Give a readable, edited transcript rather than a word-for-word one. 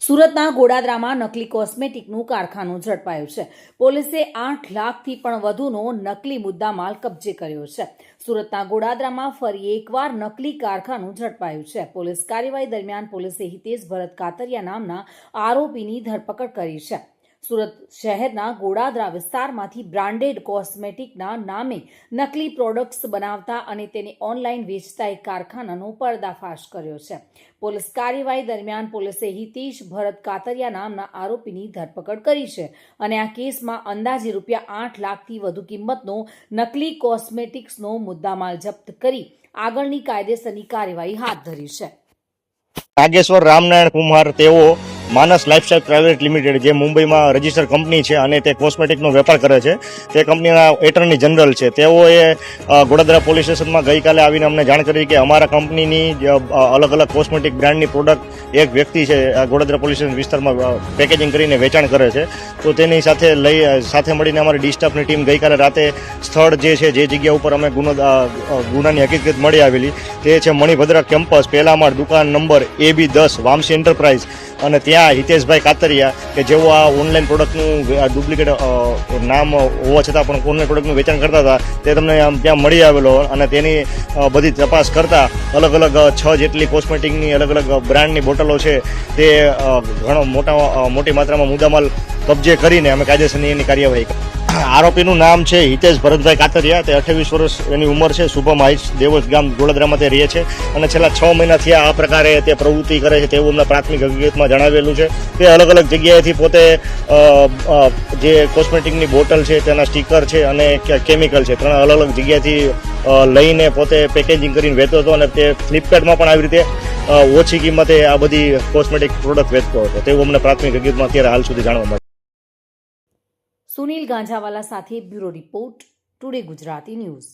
સુરતના ગોડાદરામાં નકલી કોસ્મેટિકનું કારખાનું ઝડપાયું છે. પોલીસે 8 લાખથી પણ વધુનો નકલી મુદ્દામાલ કબજે કર્યો છે. સુરતના ગોડાદરામાં ફરી એકવાર નકલી કારખાનું ઝડપાયું છે. પોલીસ કાર્યવાહી દરમિયાન પોલીસે હિતેશ ભરત કાતરિયા નામના આરોપીની ધરપકડ કરી છે. સુરત શહેરના ગોડાદરા વિસ્તારમાંથી બ્રાન્ડેડ કોસ્મેટિકના નામે નકલી પ્રોડક્ટ્સ બનાવતા અને તેને ઓનલાઈન વેચતા એક કારખાનાનો પર્દાફાશ કર્યો છે. પોલીસ કાર્યવાહી દરમિયાન પોલીસે હિતેશ ભરત કાતરિયા નામના આરોપીની ધરપકડ કરી છે અને આ કેસમાં અંદાજે ₹8 લાખથી વધુ કિંમતનો નકલી કોસ્મેટિક્સનો મુદ્દામાલ જપ્ત કરી આગળની કાયદેસરની કાર્યવાહી હાથ ધરી છે. નાગેશ્વર રામનારાયણ કુમાર તેઓ માનસ લાઇફસ્ટાઇલ પ્રાઇવેટ લિમિટેડ જે મુંબઈમાં રજીસ્ટર કંપની છે અને તે કોસ્મેટિકનો વેપાર કરે છે તે કંપનીના એટર્ની જનરલ છે. તેઓએ ગોડાદરા પોલીસ સ્ટેશનમાં ગઈકાલે આવીને અમને જાણ કરી કે અમારા કંપનીની અલગ અલગ કોસ્મેટિક બ્રાન્ડની પ્રોડક્ટ એક વ્યક્તિ છે ગોડાદરા પોલીસ સ્ટેશન વિસ્તારમાં પેકેજિંગ કરીને વેચાણ કરે છે. તો તેની સાથે મળીને અમારી ડી સ્ટાફની ટીમ ગઈકાલે રાતે સ્થળ જે છે જે જગ્યા ઉપર અમે ગુનાની હકીકત મળી આવેલી તે છે મણિભદ્રા કેમ્પસ, પહેલા માળ, દુકાન નંબર AB10, વામસી એન્ટરપ્રાઇઝ. અને ત્યાં હિતેશભાઈ કાતરિયા કે જેઓ આ ઓનલાઈન પ્રોડક્ટનું ડુપ્લિકેટ નામ હોવા છતાં પણ ઓનલાઈન પ્રોડક્ટનું વેચાણ કરતા હતા તે તમને ત્યાં મળી આવેલો અને તેની બધી તપાસ કરતા અલગ અલગ 6 જેટલી કોસ્મેટિકની અલગ અલગ બ્રાન્ડની બોટલો છે તે ઘણો મોટી માત્રામાં મુદ્દામાલ કબજે કરીને અમે કાયદેસરની એની કાર્યવાહી કરી. આરોપીનું નામ છે હિતેશ ભરતભાઈ કાતરિયા. તે 28 વર્ષ એની ઉંમર છે. શુભમ હાઇટ્સ, દેવસ ગામ, ગોડાદરામાં તે રહે છે અને છેલ્લા 6 મહિનાથી આ પ્રકારે તે પ્રવૃત્તિ કરે છે તેવું અમને પ્રાથમિક હકીકતમાં જણાવેલું છે. તે અલગ અલગ જગ્યાએથી પોતે જે કોસ્મેટિકની બોટલ છે તેના સ્ટીકર છે અને કેમિકલ છે 3 અલગ અલગ જગ્યાએથી લઈને પોતે પેકેજિંગ કરીને વેચતો હતો અને તે ફ્લિપકાર્ટમાં પણ આવી રીતે ઓછી કિંમતે આ બધી કોસ્મેટિક પ્રોડક્ટ વેચતો હતો તેવું અમને પ્રાથમિક હકીકતમાં અત્યારે હાલ સુધી જાણવા મળે. સુનિલ ગાંજાવાલા સાથે bureau report, today Gujarati news.